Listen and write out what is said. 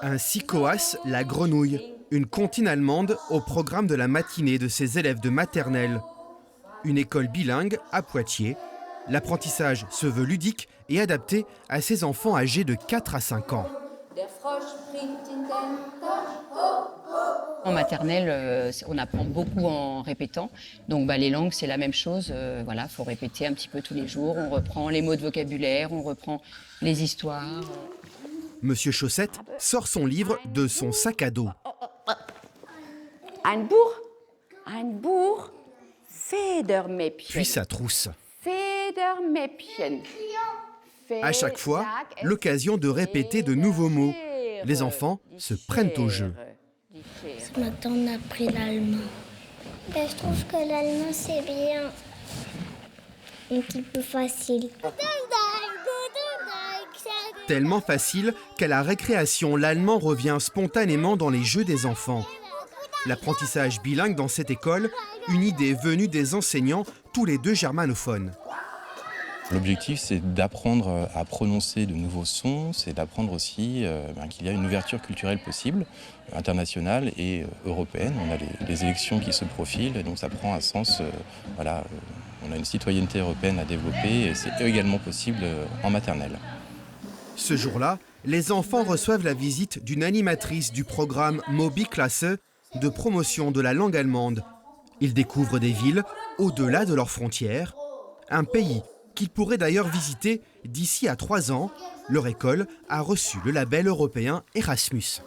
Ainsi coasse la grenouille, une comptine allemande au programme de la matinée de ses élèves de maternelle. Une école bilingue à Poitiers. L'apprentissage se veut ludique et adapté à ces enfants âgés de 4 à 5 ans. En maternelle, on apprend beaucoup en répétant. Donc les langues, c'est la même chose. Voilà, faut répéter un petit peu tous les jours. On reprend les mots de vocabulaire, on reprend les histoires. Monsieur Chaussette sort son livre de son sac à dos. Ein Buch, Federmäppchen. Puis sa trousse. Federmäppchen. À chaque fois, l'occasion de répéter de nouveaux mots. Les enfants se prennent au jeu. Ce matin, on a appris l'allemand. Je trouve que l'allemand, c'est bien. Un petit peu facile. Tellement facile qu'à la récréation, l'allemand revient spontanément dans les jeux des enfants. L'apprentissage bilingue dans cette école, une idée venue des enseignants, tous les deux germanophones. L'objectif, c'est d'apprendre à prononcer de nouveaux sons, c'est d'apprendre aussi qu'il y a une ouverture culturelle possible, internationale et européenne. On a les élections qui se profilent, et donc ça prend un sens. On a une citoyenneté européenne à développer, et c'est également possible en maternelle. Ce jour-là, les enfants reçoivent la visite d'une animatrice du programme Mobi-Klasse de promotion de la langue allemande. Ils découvrent des villes au-delà de leurs frontières, un pays qu'ils pourraient d'ailleurs visiter d'ici à 3 ans. Leur école a reçu le label européen Erasmus.